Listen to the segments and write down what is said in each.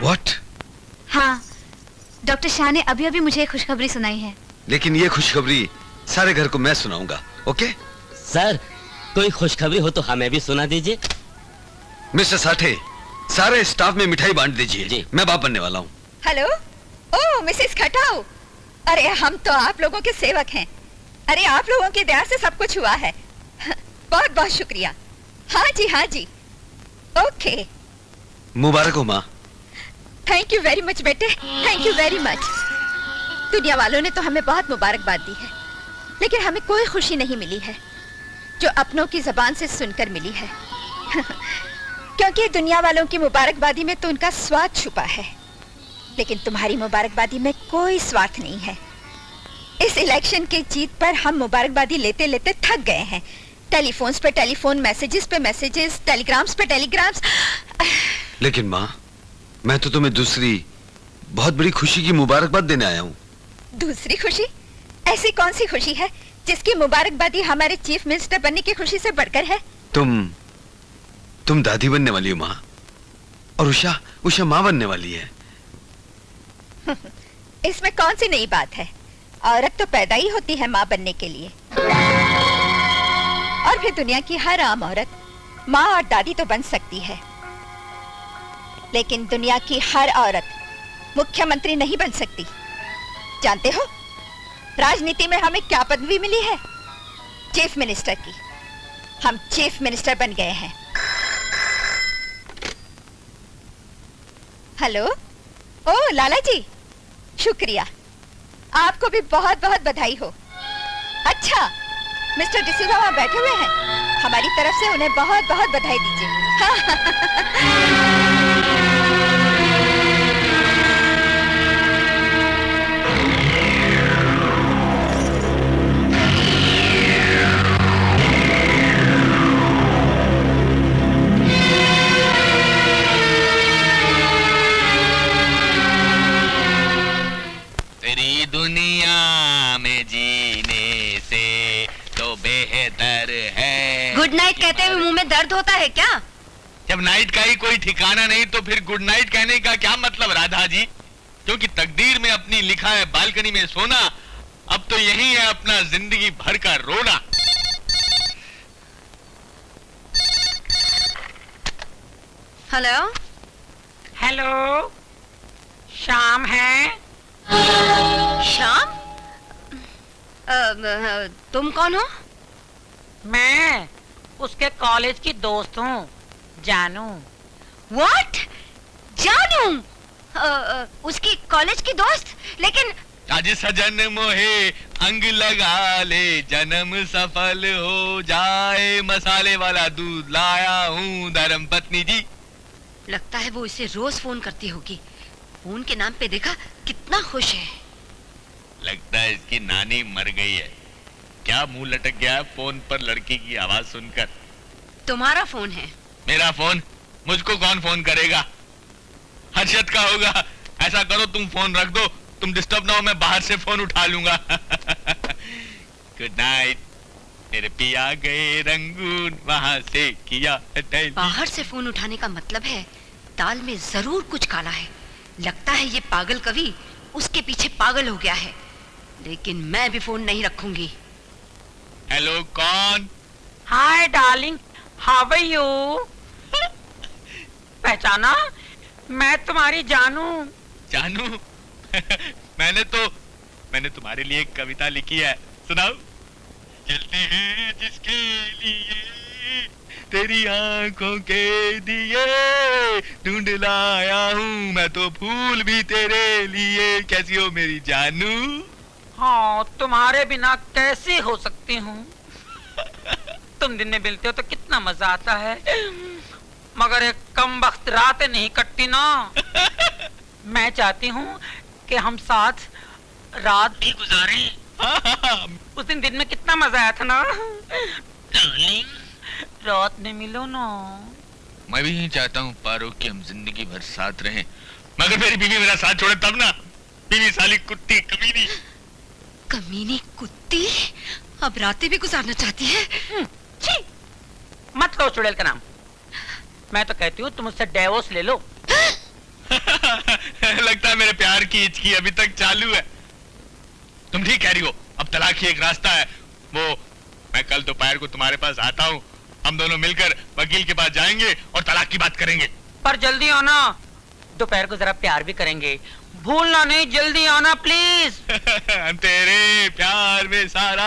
What? हाँ, doctor Shah ने अभी अभी मुझे एक खुशखबरी सुनाई है। लेकिन ये खुशखबरी सारे घर को मैं सुनाऊंगा, ओके? सर, कोई खुशखबरी हो तो हमें भी सुना दीजिए। मिस्टर साठे, सारे स्टाफ में मिठाई बांट दीजिए। जी। मैं बाप बनने वाला हूँ। हेलो, ओह मिसेस खटाऊ, अरे हम तो आप लोगों के सेवक हैं। अरे आप लोगों की दया से सब कुछ हुआ है। बहुत बहुत शुक्रिया। हाँ जी, ओके। मुबारक हो माँ। थैंक यू वेरी मच बेटे, थैंक यू वेरी मच। दुनिया वालों ने तो हमें बहुत मुबारकबाद दी है, लेकिन हमें कोई खुशी नहीं मिली है जो अपनों की जबान से सुनकर मिली है। क्योंकि दुनिया वालों की मुबारकबादी में तो उनका स्वार्थ छुपा है, लेकिन तुम्हारी मुबारकबादी में कोई स्वार्थ नहीं है। इस इलेक्शन की जीत पर हम मुबारकबादी लेते लेते थक गए हैं। टेलीफोन्स पे टेलीफोन, मैसेजेस पे मैसेजेस, टेलीग्राम्स पे टेलीग्राम्स। लेकिन माँ, मैं तो तुम्हें दूसरी बहुत बड़ी खुशी की मुबारकबाद देने आया हूँ। दूसरी खुशी? ऐसी कौन सी खुशी है जिसकी मुबारकबादी हमारे चीफ मिनिस्टर बनने की खुशी से बढ़कर है? तुम दादी बनने वाली हो माँ, और उषा माँ बनने वाली है। इसमें कौन सी नई बात है? औरत तो पैदा ही होती है माँ बनने के लिए, और फिर दुनिया की हर आम औरत माँ और दादी तो बन सकती है, लेकिन दुनिया की हर औरत मुख्यमंत्री नहीं बन सकती। जानते हो राजनीति में हमें क्या पदवी मिली है? चीफ मिनिस्टर की। हम चीफ मिनिस्टर बन गए हैं। हेलो, ओ लाला जी, शुक्रिया। आपको भी बहुत बहुत बधाई हो। अच्छा, मिस्टर डिसूजा वहाँ बैठे हुए हैं, हमारी तरफ से उन्हें बहुत बहुत बधाई दीजिए। तेरी दुनिया में जीने से तो बेहतर है। गुड नाइट कहते हुए मुंह में दर्द होता है क्या? जब नाइट का ही कोई ठिकाना नहीं तो फिर गुड नाइट कहने का क्या मतलब राधा जी? क्योंकि तकदीर में अपनी लिखा है बालकनी में सोना, अब तो यही है अपना जिंदगी भर का रोना। हेलो, हेलो, शाम है? शाम? तुम कौन हो? मैं उसके कॉलेज की दोस्त हूँ, जानू। What? जानू? उसकी कॉलेज की दोस्त? लेकिन आज सजन मोहे अंग लगा ले, जन्म सफल हो जाए, मसाले वाला दूध लाया हूँ धर्म पत्नी जी। लगता है वो इसे रोज फोन करती होगी। फोन के नाम पे देखा कितना खुश है। लगता है इसकी नानी मर गई है। क्या मुंह लटक गया है फोन पर लड़की की आवाज सुनकर? तुम्हारा फोन है। मेरा फोन? मुझको कौन फोन करेगा? हर्षद का होगा। ऐसा करो तुम फोन रख दो, तुम डिस्टर्ब ना हो, मैं बाहर से फोन उठा लूंगा। गुड नाइट मेरे पिया गए रंगून, वहां से किया बाहर से फोन उठाने का मतलब है दाल में जरूर कुछ काला है। लगता है ये पागल कवि उसके पीछे पागल हो गया है, लेकिन मैं भी फोन नहीं रखूंगी। हेलो, कौन? Hi darling, how are you? पहचाना? मैं तुम्हारी जानू। जानू? मैंने तुम्हारे लिए एक कविता लिखी है, सुनाओ। चलते हैं जिसके लिए तेरी आंखों के दिए, ढूंढ लाया हूँ मैं तो फूल भी तेरे लिए। कैसी हो मेरी जानू? हाँ, तुम्हारे बिना कैसे हो सकती हूँ? तुम दिन में मिलते हो तो कितना मजा आता है, मगर एक कम वक्त रातें नहीं कटती ना। मैं चाहती हूँ कि हम साथ रात भी गुजारें। उस दिन में कितना मजा आया था ना डार्लिंग, रात में मिलो ना। मैं भी यही चाहता हूँ पारो कि हम जिंदगी भर साथ रहें, मगर मेरी बीवी मेरा साथ छोड़े तब ना। बीवी साली कुत्ती, कमीनी। कमीनी कुत्ती अब रातें भी गुजारना चाहती है। मत लो चुड़ैल का नाम। मैं तो कहती हूँ तुम उससे डिवोर्स ले लो। लगता है मेरे प्यार की हिचकी अभी तक चालू है। तुम ठीक कह रही हो, अब तलाक ही एक रास्ता है। वो मैं कल दोपहर को तुम्हारे पास आता हूँ, हम दोनों मिलकर वकील के पास जाएंगे और तलाक की बात करेंगे। पर जल्दी आना, दोपहर को जरा प्यार भी करेंगे, भूलना नहीं, जल्दी आना प्लीज। तेरे प्यार में सारा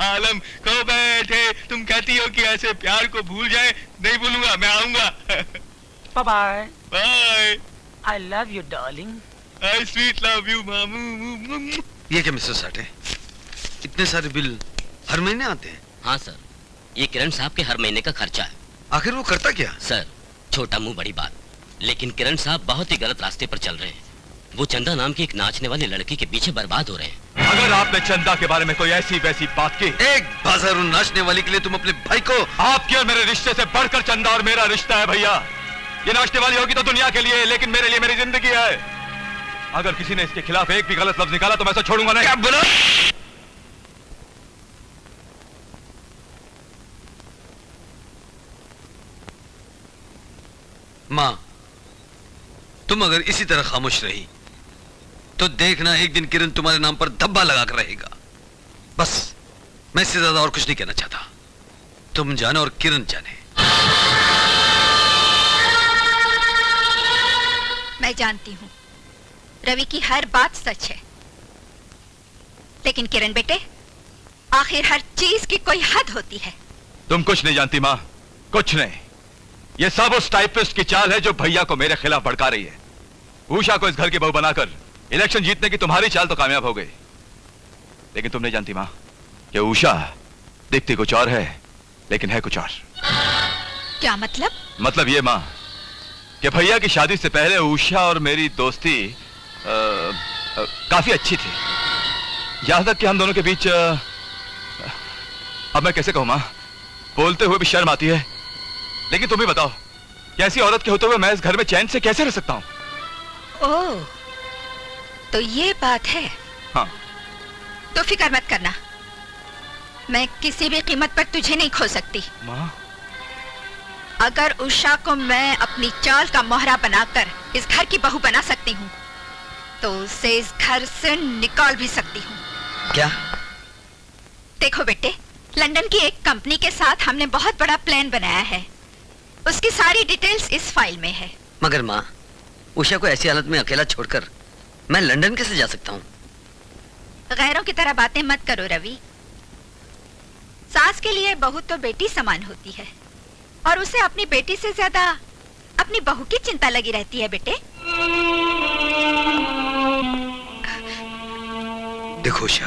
आलम खो बैठे, तुम कहती हो कि ऐसे प्यार को भूल जाए। नहीं भूलूंगा, मैं आऊंगा। Bye bye. Bye. I love you darling. I sweet love you मामू। ये क्या मिस्टर साठे, इतने सारे बिल हर महीने आते हैं? हाँ सर, ये किरण साहब के हर महीने का खर्चा है। आखिर वो करता क्या? सर, छोटा मुंह बड़ी बात, लेकिन किरण साहब बहुत ही गलत रास्ते पर चल रहे हैं। वो चंदा नाम की एक नाचने वाली लड़की के पीछे बर्बाद हो रहे हैं। अगर आपने चंदा के बारे में कोई ऐसी वैसी बात की, एक बाजार नाचने वाली के लिए तुम अपने भाई को। आपके और मेरे रिश्ते से बढ़कर चंदा और मेरा रिश्ता है भैया। ये नाचने वाली होगी तो दुनिया के लिए, लेकिन मेरे लिए मेरी जिंदगी है। अगर किसी ने इसके खिलाफ एक भी गलत लफ्ज निकाला तो मैं इसे छोड़ूंगा नहीं। क्या बोला? माँ, तुम अगर इसी तरह खामोश रही तो देखना एक दिन किरण तुम्हारे नाम पर धब्बा लगाकर रहेगा। बस, मैं इससे ज्यादा और कुछ नहीं कहना चाहता। तुम जाने और किरण जाने। मैं जानती हूँ रवि की हर बात सच है, लेकिन किरण बेटे, आखिर हर चीज की कोई हद होती है। तुम कुछ नहीं जानती माँ, कुछ नहीं। ये सब उस टाइपिस्ट की चाल है जो भैया को मेरे खिलाफ भड़का रही है। उषा को इस घर की बहू बनाकर इलेक्शन जीतने की तुम्हारी चाल तो कामयाब हो गई, लेकिन तुम नहीं जानती माँ कि उषा दिखती कुछ और है, लेकिन है कुछ और। क्या मतलब? मतलब ये माँ कि भैया की शादी से पहले उषा और मेरी दोस्ती काफी अच्छी थी। यहां तक कि हम दोनों के बीच अब मैं कैसे कहूं माँ, बोलते हुए भी शर्म आती है। लेकिन तुम ही बताओ कि ऐसी औरत के होते हुए मैं इस घर में चैन से कैसे रह सकता हूं? ओह, तो ये बात है। हाँ। तो फिक्र मत करना, मैं किसी भी कीमत पर तुझे नहीं खो सकती। माँ, अगर उषा को मैं अपनी चाल का मोहरा बनाकर इस घर की बहू बना सकती हूँ, तो उसे इस घर से निकाल भी सकती हूँ। क्या? देखो बेटे, लंदन की एक कंपनी के साथ हमने बहुत बड़ा प्लान बनाया है। उसकी सारी डिटेल्स इस फाइल में है। मगर माँ, उषा को ऐसी हालत में अकेला छोड़कर मैं लंदन कैसे जा सकता हूँ? गैरों की तरह बातें मत करो रवि। सास के लिए बहू तो बेटी समान होती है, और उसे अपनी बेटी से ज्यादा अपनी बहू की चिंता लगी रहती है बेटे। देखो उषा,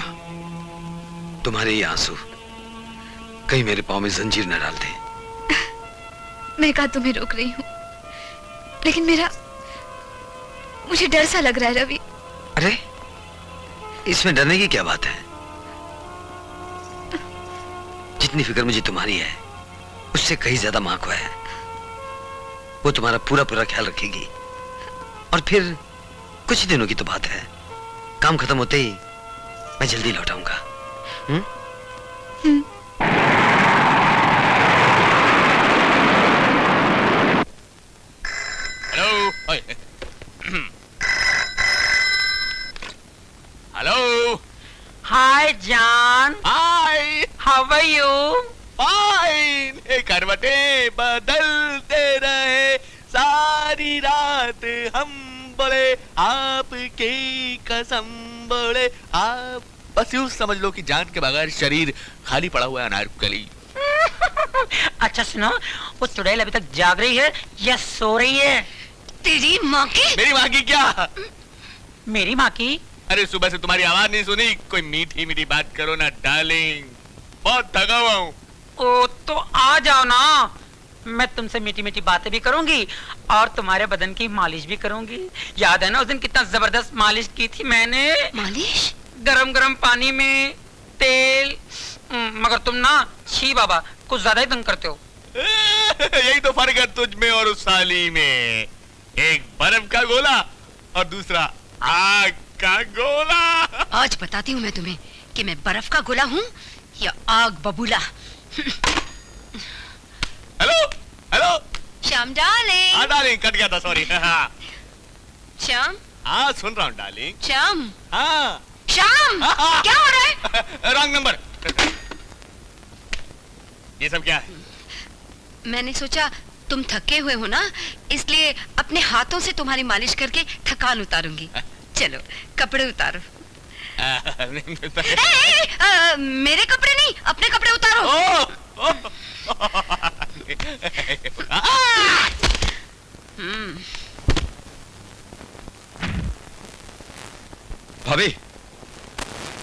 तुम्हारे ये आंसू कहीं मेरे पाँव में जंजीर न डाल दे। मैं कहा तुम्हें रोक रही हूँ, लेकिन मुझे डर सा लग रहा है रवि। अरे, इसमें डरने की क्या बात है? जितनी फिक्र मुझे तुम्हारी है, उससे कहीं ज्यादा माँ को है। वो तुम्हारा पूरा पूरा ख्याल रखेगी। और फिर कुछ दिनों की तो बात है, काम खत्म होते ही मैं जल्दी लौट आऊंगा। हेलो। हेलो। हाय जान। Hi. How are you? Fine. करवटें बदलते रहे सारी रात, हम बोले आपकी कसम बोले आप। बस यूं समझ लो कि जान के बगैर शरीर खाली पड़ा हुआ है अनारकली। अच्छा सुनो, वो चुड़ैल अभी तक जाग रही है या सो रही है? तेरी माँ की? मेरी माँ की क्या? मेरी माँ की? अरे सुबह से तुम्हारी आवाज नहीं सुनी। कोई मीठी मीठी बात करो ना डार्लिंग, बहुत थका हुआ हूँ। ओ तो आ जाओ ना, मैं तुमसे मीठी मीठी बातें भी करूंगी और तुम्हारे बदन की मालिश भी करूंगी। याद है ना उस दिन कितना जबरदस्त मालिश की थी मैंने? मालिश? गरम गरम पानी में तेल। मगर तुम ना, छी बाबा, कुछ ज्यादा ही तंग करते हो। यही तो फर्क है तुझ में और उस साली में। एक बर्फ का गोला और दूसरा आग का गोला। आज बताती हूँ मैं तुम्हें कि मैं बर्फ का गोला हूँ या आग बबूला। Hello hello. Shyam darling. Darling, cut गया था, सॉरी। श्याम, हाँ सुन रहा हूँ डार्लिंग। श्याम, हाँ श्याम, क्या हो रहा है? Wrong number. ये सब क्या है? मैंने सोचा तुम थके हुए हो ना, इसलिए अपने हाथों से तुम्हारी मालिश करके थकान उतारूंगी। चलो कपड़े उतारो। मेरे कपड़े नहीं, अपने कपड़े उतारो। भाभी,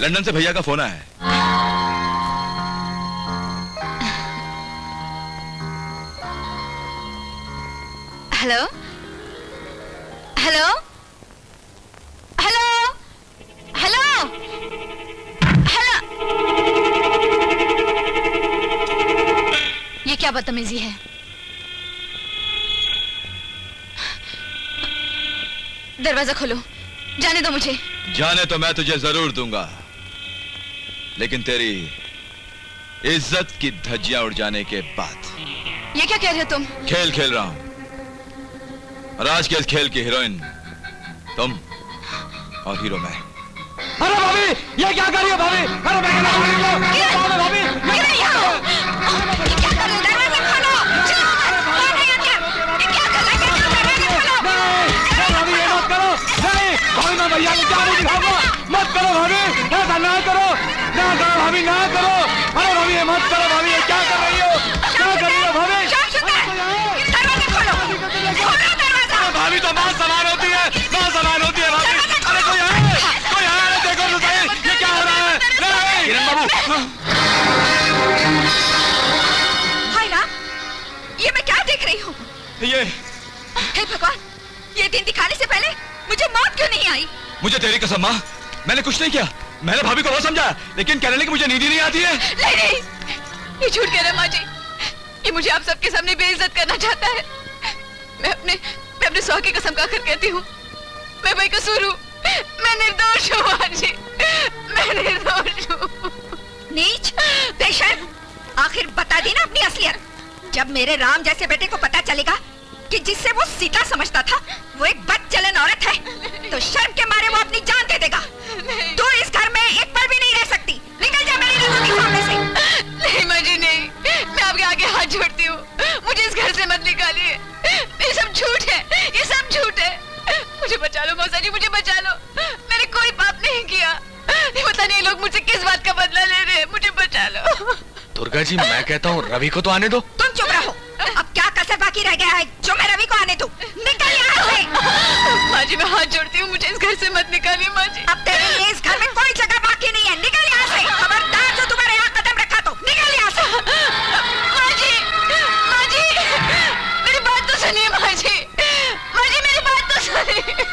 लंदन से भैया का फोन आया है। Hello hello hello hello hello. ये क्या बदतमीजी है? दरवाजा खोलो, जाने दो मुझे। जाने तो मैं तुझे जरूर दूंगा, लेकिन तेरी इज्जत की धज्जियां उड़ जाने के बाद। ये क्या कह रहे हो तुम? खेल खेल रहा हूं, और आज के इस खेल की हीरोइन तुम और हीरो मैं। अरे भाभी, ये क्या कर रही हो भाभी? अरे मैं क्या भाभी, मैं भैया को क्या मुंह दिखाऊंगा? मत करो भाभी, ऐसा ना करो, ना करो भाभी, ना करो। अरे भाभी ये मत करो भाभी, ये क्या कर रही हो? क्या कर रही हो भाभी? भाभी तो बहुत समान होती है, बहुत समान होती है भाभी। अरे कोई आए, देखो तो सही, ये क्या हो रहा है? नहीं किरण बाबू, हाय ना, ये मैं क्या देख रही हूँ? ये हे भगवान, ये दिन दिखाने से पहले मुझे मौत क्यों नहीं आई? मुझे तेरी कसम माँ, मैंने कुछ नहीं किया। मैंने भाभी को वो समझाया, लेकिन कहने लगी मुझे नींद ही नहीं आती है। नहीं, ये झूठ कह रहा है माँ जी। ये मुझे आप सबके सामने बेइज्जत करना चाहता है। मैं अपने सौ की कसम खाकर कहती हूँ, मैं बेकसूर हूँ, मैं निर्दोष हूँ माँ जी, मैं निर्दोष हूँ। नीच, बेशर्म, आखिर बता दी ना अपनी असलियत। जब मेरे राम जैसे बेटे को पता चलेगा कि जिससे वो सीता समझता था वो एक बदचलन औरत है, तो शर्म के मारे वो अपनी जान दे देगा। तू इस घर में एक पल भी नहीं रह सकती। निकल जा मेरी नजरों के सामने से। नहीं माँ जी नहीं, मैं आपके आगे हाथ जोड़ती हूँ, मुझे इस घर से मत निकालिए। ये सब झूठ है, ये सब झूठ है। मुझे बचा लो मौसा जी, मुझे बचा लो। मैंने कोई पाप नहीं किया। नहीं पता नहीं लोग मुझसे किस बात का बदला ले रहे हैं। मुझे बचा लो। दुर्गा जी मैं कहता हूँ रवि को तो आने दो। तुम चुप रहो, अब क्या कसर बाकी रह गया है जो मैं रवि को आने दूं? निकल यहाँ से। माँ जी मैं हाथ जोड़ती हूँ, मुझे इस घर से मत निकालिए माँ जी। अब तेरे लिए इस घर में कोई जगह बाकी नहीं है। निकल यहाँ से, खबरदार जो तुम्हारे यहाँ कदम रखा तो निकल यहाँ से। माँ जी मेरी बात तो सुनिए माँ जी, माँ जी मेरी बात तो सुनिए।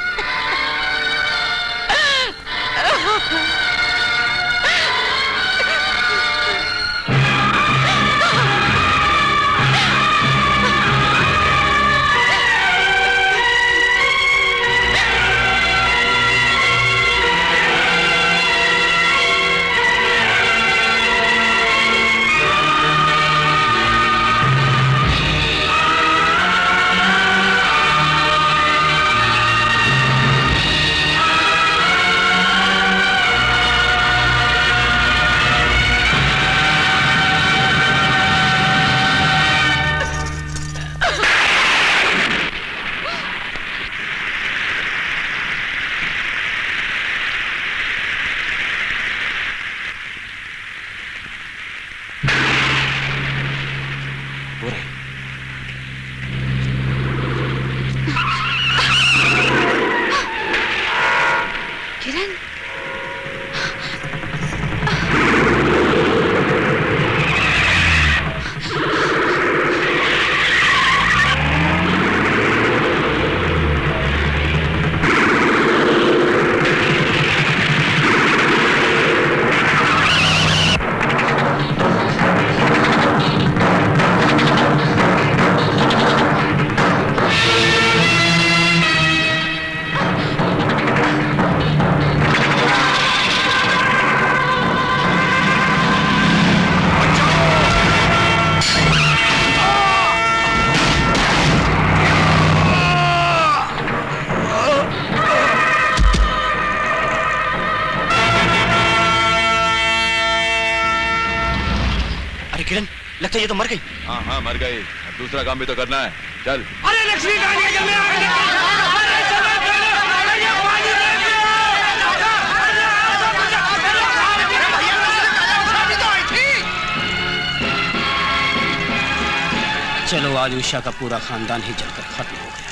अरे किरण, लगता है ये तो मर गई। हाँ हाँ मर गई, अब दूसरा काम भी तो करना है, चल। अरे लक्ष्मी चलो आज उषा का पूरा खानदान ही जलकर खत्म हो गया।